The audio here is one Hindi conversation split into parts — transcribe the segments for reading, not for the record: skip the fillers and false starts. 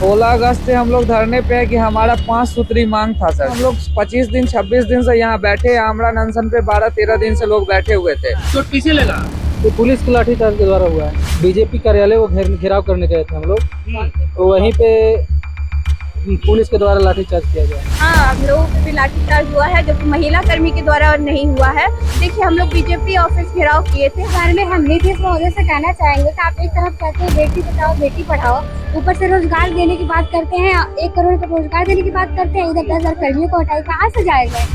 16 अगस्त से हम लोग धरने पे है कि हमारा 5 सूत्री मांग था सर। हम लोग 25 दिन 26 दिन से यहाँ बैठे, आमरण अनशन पे 12-13 दिन से लोग बैठे हुए थे। चोट किसे लगा? ये पुलिस के लाठीचार्ज के द्वारा हुआ है। बीजेपी कार्यालय को घेराव करने गए थे हम लोग, तो वहीं पे पुलिस के द्वारा लाठीचार्ज किया गया। हाँ, हम लोगों पे भी लाठीचार्ज हुआ है, जो कि महिला कर्मी के द्वारा नहीं हुआ है। देखिए, हम लोग बीजेपी ऑफिस घेराव किए थे। बारे में हम नीतीश महोदय से कहना चाहेंगे कि आप एक तरफ कहते हैं बेटी बचाओ बेटी पढ़ाओ, ऊपर से रोजगार देने की बात करते हैं, 1 करोड़ का रोजगार देने की बात करते हैं, इधर 10,000 कर्मियों को हटाई, कहाँ से जाएगा?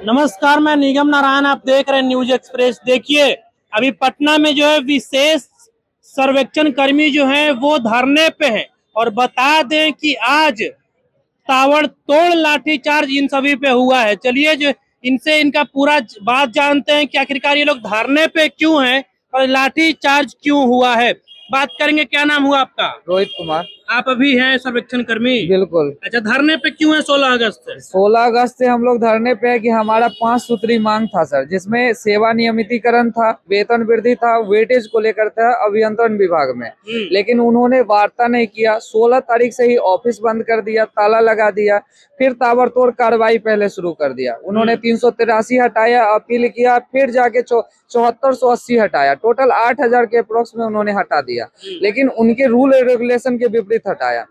नमस्कार, मैं निगम नारायण, आप देख रहे हैं न्यूज एक्सप्रेस। देखिए, अभी पटना में जो है विशेष सर्वेक्षण कर्मी जो हैं वो धरने पे हैं और बता दें कि आज ताबड़तोड़ लाठीचार्ज इन सभी पे हुआ है। चलिए जो इनसे इनका पूरा बात जानते हैं कि आखिरकार ये लोग धरने पे क्यों हैं और लाठीचार्ज क्यों हुआ है। बात करेंगे। क्या नाम हुआ आपका? रोहित कुमार। आप अभी हैं सर्वेक्षण कर्मी? बिल्कुल। अच्छा, धरने पे क्यों है 16 अगस्त से? 16 अगस्त से हम लोग धरने पे है कि हमारा 5 सूत्री मांग था सर, जिसमें सेवा नियमितीकरण था, वेतन वृद्धि था, वेटेज को लेकर था अभियंत्रण विभाग में। लेकिन उन्होंने वार्ता नहीं किया। 16 तारीख से ही ऑफिस बंद कर दिया, ताला लगा दिया, फिर ताबड़तोड़ कार्रवाई पहले शुरू कर दिया। उन्होंने 383 हटाया, अपील किया, फिर जाके 7480 हटाया। टोटल 8000 के अप्रोक्स में उन्होंने हटा दिया, लेकिन उनके रूल एंड रेगुलेशन के विपरीत हटाया।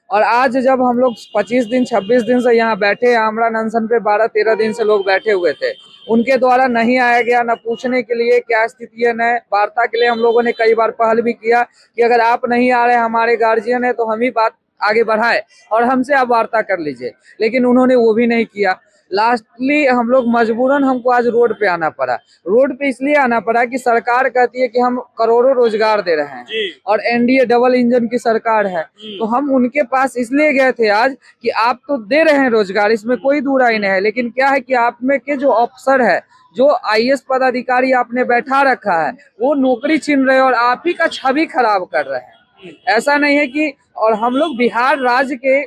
और आज जब हम लोग 25 दिन 26 दिन से यहाँ बैठे, आमरण अनशन पे 12-13 दिन से लोग बैठे हुए थे, उनके द्वारा नहीं आया गया, न पूछने के लिए क्या स्थिति है, न वार्ता के लिए। हम लोगों ने कई बार पहल भी किया कि अगर आप नहीं आ रहे, हमारे गार्जियन है, तो हम ही बात आगे बढ़ाए और हमसे आप वार्ता कर लीजिए, लेकिन उन्होंने वो भी नहीं किया। लास्टली हम लोग मजबूरन हमको आज रोड पे आना पड़ा। रोड पे इसलिए आना पड़ा कि सरकार कहती है कि हम करोड़ों रोजगार दे रहे हैं और एनडीए डबल इंजन की सरकार है, तो हम उनके पास इसलिए गए थे आज कि आप तो दे रहे हैं रोजगार, इसमें कोई दुराई नहीं है, लेकिन क्या है कि आप में के जो अफसर है, जो आईएएस पदाधिकारी आपने बैठा रखा है, वो नौकरी छीन रहे हैं और आप ही का छवि खराब कर रहे हैं। ऐसा नहीं है कि, और हम लोग बिहार राज्य के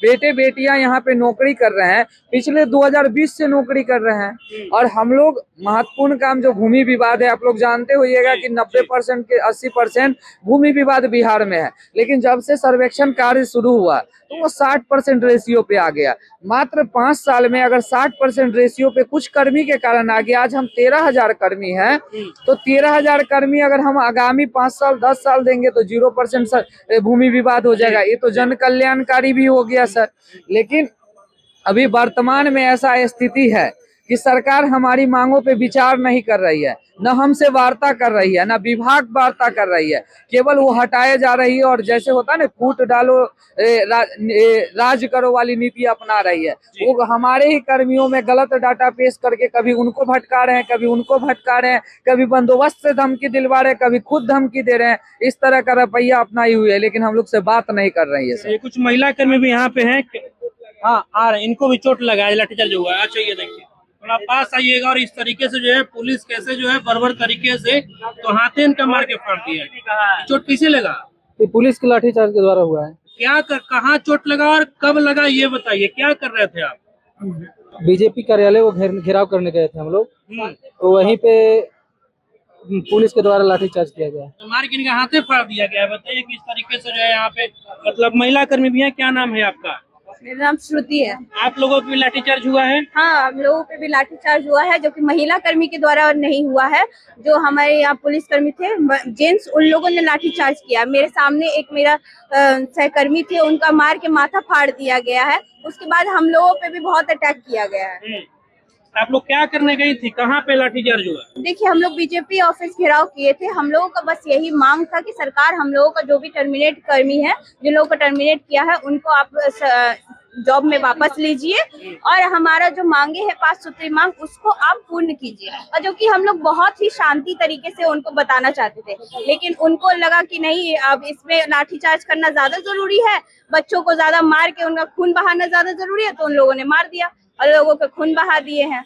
बेटे बेटियां यहाँ पे नौकरी कर रहे हैं, पिछले 2020 से नौकरी कर रहे हैं। और हम लोग महत्वपूर्ण काम जो भूमि विवाद है, आप लोग जानते होइएगा कि 90% के 80% भूमि विवाद बिहार में है, लेकिन जब से सर्वेक्षण कार्य शुरू हुआ तो वो 60% रेशियो पे आ गया। मात्र 5 साल में अगर 60% रेशियो पे कुछ कर्मी के कारण आ गया, आज हम 13,000 कर्मी हैं, तो 13,000 कर्मी अगर हम आगामी 5 साल 10 साल देंगे तो 0% भूमि विवाद हो जाएगा। ये तो जन कल्याणकारी भी हो गया सर। लेकिन अभी वर्तमान में ऐसा स्थिति है कि सरकार हमारी मांगों पे विचार नहीं कर रही है, न हमसे वार्ता कर रही है, न विभाग वार्ता कर रही है, केवल वो हटाए जा रही है और जैसे होता है ना, फूट डालो राज करो वाली नीति अपना रही है। वो हमारे ही कर्मियों में गलत डाटा पेश करके कभी उनको भटका रहे हैं, कभी उनको भटका रहे हैं, कभी बंदोबस्त से धमकी दिलवा रहे हैं, कभी खुद धमकी दे रहे हैं। इस तरह का रवैया अपनाई हुई है, लेकिन हम लोग से बात नहीं कर रही है सर। कुछ महिला कर्मी भी यहाँ पे हैं। हाँ, आ रहे हैं, इनको भी चोट लगा है, लाठीचार्ज हुआ है। अच्छा, ये देखिए, थोड़ा पास आइएगा। और इस तरीके से जो है पुलिस कैसे जो है बर्बर तरीके से तो हाथे इनका मार के फाड़ दिया। चोट किसे लगा? ये पुलिस के लाठीचार्ज के द्वारा हुआ है। कहाँ चोट लगा और कब लगा, ये बताइए। क्या कर रहे थे आप? बीजेपी कार्यालय को घेराव करने गए थे हम लोग, तो वहीं पे पुलिस के द्वारा लाठीचार्ज किया गया। तो मार के इनका हाथे फाड़ दिया गया है। बताइए किस तरीके से जो है यहाँ पे, मतलब महिला कर्मी भी है। क्या नाम है आपका? मेरा नाम श्रुति है। आप लोगों पे भी लाठीचार्ज हुआ है? हाँ, हम लोगों पे भी लाठीचार्ज हुआ है, जो कि महिला कर्मी के द्वारा नहीं हुआ है। जो हमारे यहाँ पुलिस कर्मी थे जेंट्स, उन लोगों ने लाठीचार्ज किया। मेरे सामने एक मेरा सहकर्मी थे, उनका मार के माथा फाड़ दिया गया है। उसके बाद हम लोगों पे भी बहुत अटैक किया गया है। आप लोग क्या करने गई थी? कहाँ पे लाठीचार्ज हुआ? देखिए, हम लोग बीजेपी ऑफिस घेराव किए थे। हम लोगों का बस यही मांग था कि सरकार हम लोगों का जो भी टर्मिनेट कर्मी है, जिन लोगों को टर्मिनेट किया है, उनको आप जॉब में वापस लीजिए और हमारा जो मांगे है 5 सूत्री मांग, उसको आप पूर्ण कीजिए। और जो कि हम लोग बहुत ही शांति तरीके से उनको बताना चाहते थे, लेकिन उनको लगा कि नहीं, अब इसमें लाठीचार्ज करना ज्यादा जरूरी है, बच्चों को ज्यादा मार के उनका खून बहाना ज्यादा जरूरी है, तो उन लोगों ने मार दिया और लोगों के खून बहा दिए हैं।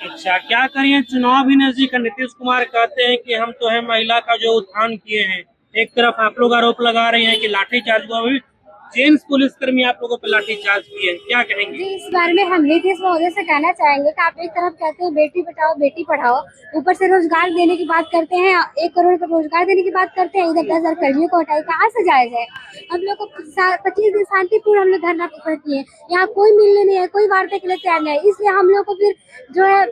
अच्छा, क्या करिए, चुनाव भी नजदीक है। नीतीश कुमार कहते हैं कि हम तो है महिला का जो उत्थान किए हैं। एक तरफ आप लोग आरोप लगा रहे हैं कि लाठीचार्ज हुआ भी, जेंट्स पुलिसकर्मी आप लोगों पर लाठीचार्ज किए हैं, क्या कहेंगे? जी, इस बारे में हम नीतीश महोदय से कहना चाहेंगे कि आप एक तरफ कहते हैं बेटी बचाओ बेटी पढ़ाओ, ऊपर से रोजगार देने की बात करते हैं, 1 करोड़ का रोजगार देने की बात करते हैं, इधर 10,000 कर्मियों को हटाए, कहाँ से जायज है? हम लोग को 25 दिन शांतिपूर्ण हम लोग धरना पर किए, यहाँ कोई मिलने नहीं है, कोई वार्ता के लिए तैयार नहीं है, इसलिए हम लोग को फिर जो है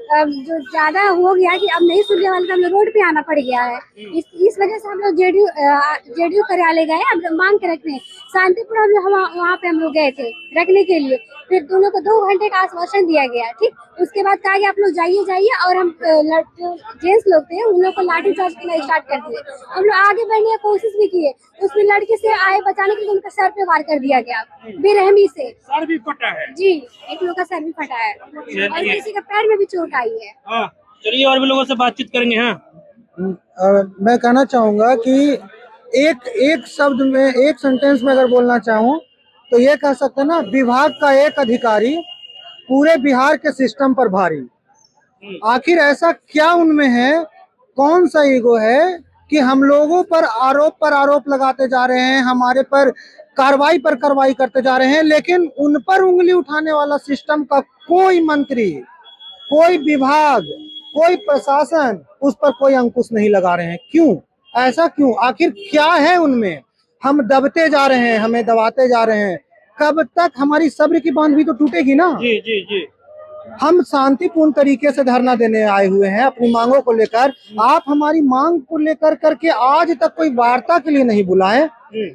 जो ज्यादा हो गया कि अब नहीं सुनने वाले, तो हम लोग रोड पे आना पड़ गया है। इस वजह से हम लोग जेडीयू कार्यालय गए, हम लोग मांग के रखने शांतिपूर्ण हम लोग वहाँ पे हम लोग गए थे रखने के लिए। फिर दोनों को 2 घंटे का आश्वासन दिया गया, ठीक। उसके बाद कहा कि आप लोग जाइए और हम जो जेंट्स लोग थे उन लोग को लाठी चार्ज करना स्टार्ट कर दिए। हम लोग आगे बढ़ने की कोशिश भी किए, उसमें लड़के से आए बचाने के लिए उनका सर पे वार कर दिया गया बेरहमी से। सर भी फटा है जी, एक लोग का सर भी फटा है और किसी का पैर में भी चोट आई है। हाँ, चलिए और भी लोगों से बातचीत करेंगे। हाँ, मैं कहना चाहूंगा कि एक शब्द में, एक सेंटेंस में अगर बोलना चाहूँ तो ये कह सकते हैं ना, विभाग का एक अधिकारी पूरे बिहार के सिस्टम पर भारी। आखिर ऐसा क्या उनमें है, कौन सा ईगो है कि हम लोगों पर आरोप लगाते जा रहे हैं, हमारे पर कार्रवाई करते जा रहे हैं, लेकिन उन पर उंगली उठाने वाला सिस्टम का कोई मंत्री, कोई विभाग, कोई प्रशासन उस पर कोई अंकुश नहीं लगा रहे हैं। क्यों? ऐसा क्यों? आखिर क्या है उनमें? हम दबते जा रहे हैं, हमें दबाते जा रहे हैं। कब तक हमारी सब्र की बांध भी तो टूटेगी ना। जी जी जी। हम शांतिपूर्ण तरीके से धरना देने आए हुए हैं अपनी मांगों को लेकर। आप हमारी मांग को लेकर करके आज तक कोई वार्ता के लिए नहीं बुलाए।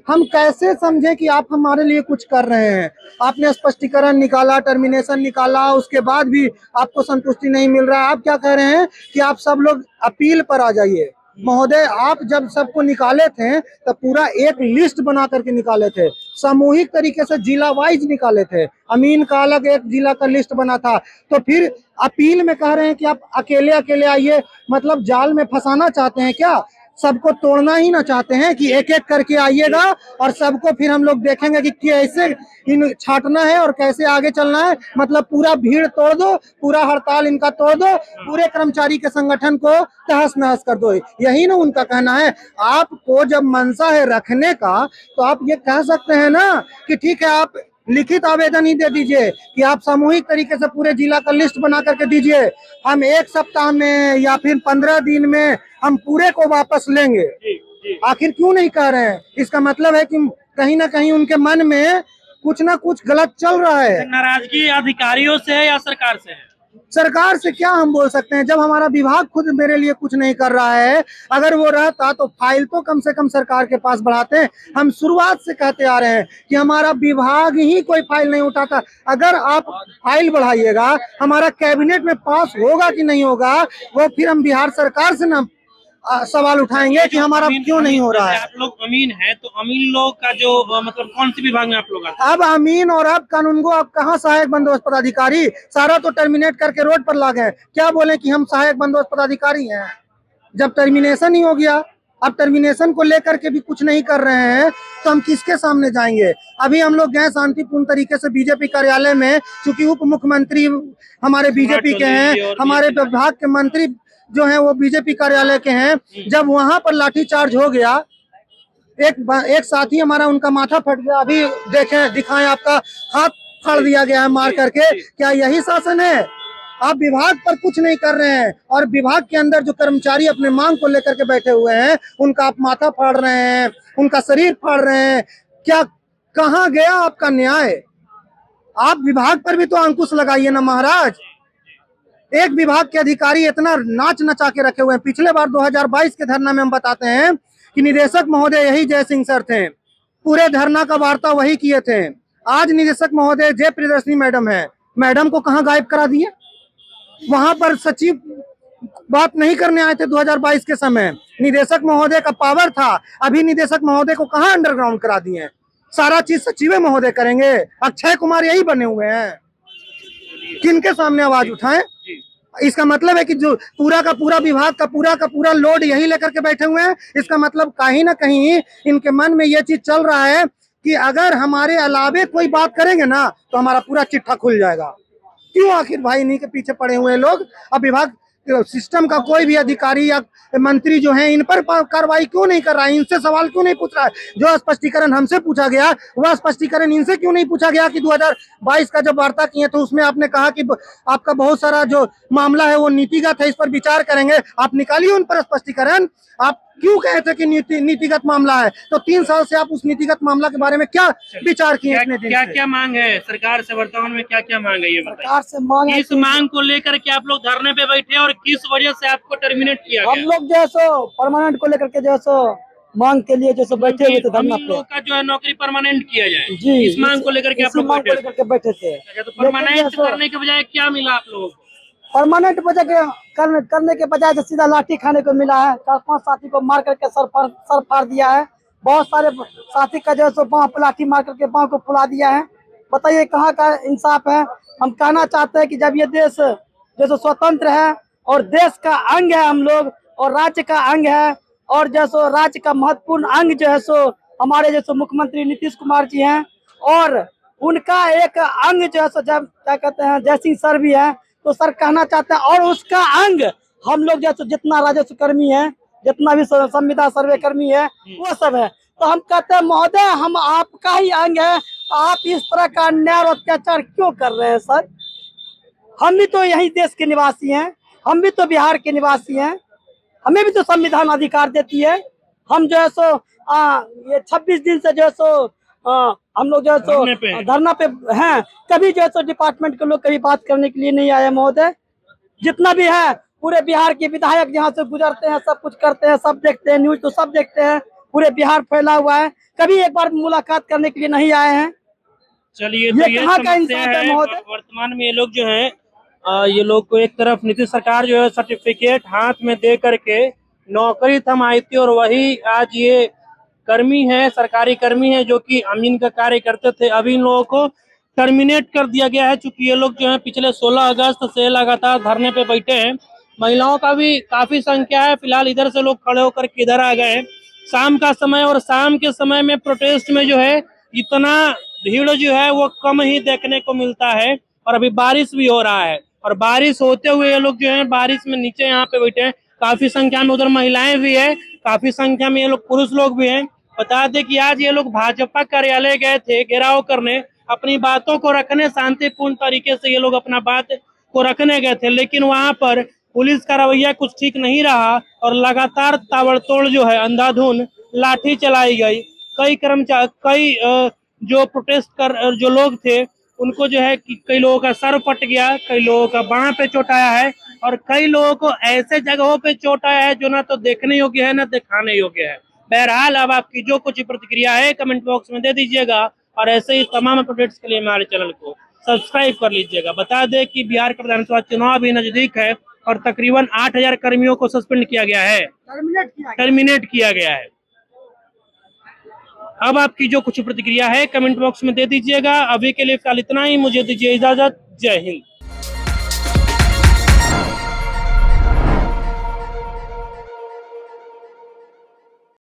हम कैसे समझें कि आप हमारे लिए कुछ कर रहे हैं? आपने स्पष्टीकरण निकाला, टर्मिनेशन निकाला, उसके बाद भी आपको संतुष्टि नहीं मिल रहा है। आप क्या कह रहे हैं कि आप सब लोग अपील पर आ जाइए। महोदय, आप जब सबको निकाले थे तब पूरा एक लिस्ट बना करके निकाले थे, सामूहिक तरीके से जिला वाइज निकाले थे। अमीन का अलग एक जिला का लिस्ट बना था, तो फिर अपील में कह रहे हैं कि आप अकेले अकेले आइए। मतलब जाल में फंसाना चाहते हैं क्या? सबको तोड़ना ही ना चाहते हैं कि एक एक करके आइएगा और सबको फिर हम लोग देखेंगे कि कैसे इन छांटना है और कैसे आगे चलना है। मतलब पूरा भीड़ तोड़ दो, पूरा हड़ताल इनका तोड़ दो, पूरे कर्मचारी के संगठन को तहस नहस कर दो, यही ना उनका कहना है। आपको जब मंशा है रखने का तो आप ये कह सकते हैं ना कि ठीक है, आप लिखित आवेदन ही दे दीजिए कि आप सामूहिक तरीके से पूरे जिला का लिस्ट बना करके दीजिए। हम 1 सप्ताह में या फिर 15 दिन में हम पूरे को वापस लेंगे। आखिर क्यों नहीं कह रहे हैं? इसका मतलब है कि कहीं ना कहीं उनके मन में कुछ ना कुछ गलत चल रहा है। नाराजगी अधिकारियों से है या सरकार से है? सरकार से क्या हम बोल सकते हैं जब हमारा विभाग खुद मेरे लिए कुछ नहीं कर रहा है। अगर वो रहता तो फाइल तो कम से कम सरकार के पास बढ़ाते हैं। हम शुरुआत से कहते आ रहे हैं कि हमारा विभाग ही कोई फाइल नहीं उठाता। अगर आप फाइल बढ़ाइएगा, हमारा कैबिनेट में पास होगा कि नहीं होगा, वो फिर हम बिहार सरकार से ना सवाल उठाएंगे कि हमारा क्यों नहीं हो रहा है। आप लोग अमीन है, तो अमीन लोग का जो मतलब कौन सी विभाग में आप लोग आते हैं? अब अमीन और अब कानूनगो, अब कहाँ सहायक बंदोबस्त पदाधिकारी? सारा तो टर्मिनेट करके रोड पर ला गए। क्या बोले कि हम सहायक बंदोबस्त पदाधिकारी हैं, जब टर्मिनेशन ही हो गया। अब टर्मिनेशन को लेकर के भी कुछ नहीं कर रहे हैं तो हम किसके सामने जाएंगे? अभी हम लोग गए शांतिपूर्ण तरीके से बीजेपी कार्यालय में, चूंकि उप मुख्यमंत्री हमारे बीजेपी के हैं, हमारे विभाग के मंत्री जो हैं वो बीजेपी कार्यालय के हैं। जब वहां पर लाठीचार्ज हो गया, एक साथी हमारा, उनका माथा फट गया। अभी देखें, दिखाएं, आपका हाथ फाड़ दिया गया है मार करके। क्या यही शासन है? आप विभाग पर कुछ नहीं कर रहे हैं और विभाग के अंदर जो कर्मचारी अपने मांग को लेकर के बैठे हुए हैं उनका आप माथा फाड़ रहे हैं, उनका शरीर फाड़ रहे हैं। क्या, कहाँ गया आपका न्याय? आप विभाग पर भी तो अंकुश लगाइए ना महाराज। एक विभाग के अधिकारी इतना नाच नचा के रखे हुए हैं। पिछले बार 2022 के धरना में हम बताते हैं कि निदेशक महोदय यही जय सिंह सर थे, पूरे धरना का वार्ता वही किए थे। आज निदेशक महोदय जय प्रियदर्शनी मैडम है, मैडम को कहाँ गायब करा दिए? वहां पर सचिव बात नहीं करने आए थे 2022 के समय। निदेशक महोदय का पावर था, अभी निदेशक महोदय को कहाँ अंडरग्राउंड करा दिए? सारा चीज सचिव महोदय करेंगे। अक्षय कुमार यही बने हुए हैं। किनके सामने आवाज उठाएं? इसका मतलब है कि जो पूरा का पूरा विभाग का पूरा लोड यही लेकर के बैठे हुए हैं। इसका मतलब कहीं ना कहीं इनके मन में ये चीज चल रहा है कि अगर हमारे अलावे कोई बात करेंगे ना तो हमारा पूरा चिट्ठा खुल जाएगा। क्यों आखिर भाई इन्हीं के पीछे पड़े हुए लोग? अब विभाग सिस्टम का कोई भी अधिकारी या मंत्री जो है इन पर कार्रवाई क्यों नहीं कर रहा है, इनसे सवाल क्यों नहीं पूछ रहा है। जो स्पष्टीकरण हमसे पूछा गया वह स्पष्टीकरण इनसे क्यों नहीं पूछा गया कि 2022 का जब वार्ता किए तो उसमें आपने कहा कि आपका बहुत सारा जो मामला है वो नीतिगत है, इस पर विचार करेंगे। आप निकालिए उन पर स्पष्टीकरण। आप क्यों कहे थे कि नीतिगत मामला है, तो 3 साल से आप उस नीतिगत मामला के बारे में क्या विचार किए इतने दिन क्या से? क्या मांग है सरकार से, वर्तमान में क्या क्या मांग है ये बताइए। सरकार से मांग है इस मांग को लेकर के आप लोग धरने पे बैठे और किस वजह से आपको टर्मिनेट किया हम गया? लोग जो है सो परमानेंट को लेकर के जो है सो मांग के लिए जो सो बैठे हुए थे हम धरना लोग पे। का जो है नौकरी परमानेंट किया जाए, जी, इस मांग को लेकर के आप इसी लोग मांग को बैठे लेकर के बैठे थे। अच्छा, तो लेकिन परमानेंट जो है सो करने के बजाय क्या मिला आप लोगों को? परमानेंट वजह के करने के बजाय जो सीधा लाठी खाने को मिला है। 4-5 साथी को मार करके सर फाड़ दिया है। बहुत सारे साथी का जो है सो बाँह पे लाठी मार करके बाँह को फुला दिया है। बताइए कहाँ का इंसाफ है। हम कहना चाहते हैं कि जब ये देश जो सो स्वतंत्र है और देश का अंग है हम लोग, और राज्य का अंग है, और जो सो राज्य का महत्वपूर्ण अंग जो है सो हमारे जो सो मुख्यमंत्री नीतीश कुमार जी हैं, और उनका एक अंग जो है सो जब क्या कहते हैं जय सिंह सर भी है, तो सर कहना चाहते हैं, और उसका अंग हम लोग जैसे जितना राजस्व कर्मी है, जितना भी संविदा सर्वे कर्मी है, वो सब है। तो हम कहते हैं महोदय हम आपका ही अंग है, आप इस तरह का अन्याय और अत्याचार क्यों कर रहे हैं सर। हम भी तो यही देश के निवासी हैं, हम भी तो बिहार के निवासी हैं, हमें भी तो संविधान अधिकार देती है। हम जो है सो ये 26 दिन से जो है सो हम लोग जो है सो धरना पे हैं। कभी जो है सो डिपार्टमेंट के लोग कभी बात करने के लिए नहीं आए महोदय। जितना भी है पूरे बिहार के विधायक जहाँ से गुजरते हैं, सब कुछ करते हैं, सब देखते हैं, न्यूज तो सब देखते हैं, पूरे बिहार फैला हुआ है, कभी एक बार मुलाकात करने के लिए नहीं आए हैं। चलिए, तो ये कहाँ का समस्या इंसाफ है है। महोदय? वर्तमान में ये लोग जो है ये लोग को एक तरफ नीतीश सरकार जो है सर्टिफिकेट हाथ में दे करके नौकरी थमाई थी, और वही आज ये कर्मी है, सरकारी कर्मी है जो कि अमीन का कार्य करते थे, अभी इन लोगों को टर्मिनेट कर दिया गया है। चूंकि ये लोग जो है पिछले 16 अगस्त से लगातार धरने पे बैठे हैं। महिलाओं का भी काफी संख्या है, फिलहाल इधर से लोग खड़े होकर के इधर आ गए। शाम का समय, और शाम के समय में प्रोटेस्ट में जो है इतना भीड़ जो है वो कम ही देखने को मिलता है। और अभी बारिश भी हो रहा है, और बारिश होते हुए ये लोग जो है बारिश में नीचे यहाँ पे बैठे हैं। काफी संख्या में उधर महिलाएं भी है, काफी संख्या में ये लोग पुरुष लोग भी हैं। बता दें कि आज ये लोग भाजपा कार्यालय गए थे घेराव करने, अपनी बातों को रखने, शांतिपूर्ण तरीके से ये लोग अपना बात को रखने गए थे, लेकिन वहां पर पुलिस का रवैया कुछ ठीक नहीं रहा और लगातार ताबड़तोड़ जो है अंधाधुंध लाठी चलाई गई। कई जो प्रोटेस्ट कर जो लोग थे उनको जो है कि कई लोगों का सर फट गया, कई लोगों का बाँह पे चोट आया है, और कई लोगों को ऐसे जगहों पे चोट आया है जो ना तो देखने योग्य है ना दिखाने योग्य है। बहरहाल अब आपकी जो कुछ प्रतिक्रिया है कमेंट बॉक्स में दे दीजिएगा, और ऐसे ही तमाम अपडेट्स के लिए हमारे चैनल को सब्सक्राइब कर लीजिएगा। बता दें कि बिहार का विधानसभा चुनाव भी नजदीक है और तकरीबन 8000 कर्मियों को सस्पेंड किया गया है, टर्मिनेट किया गया है। अब आपकी जो कुछ प्रतिक्रिया है कमेंट बॉक्स में दे दीजिएगा। अभी के लिए फिलहाल इतना ही, मुझे दीजिए इजाजत। जय हिंद।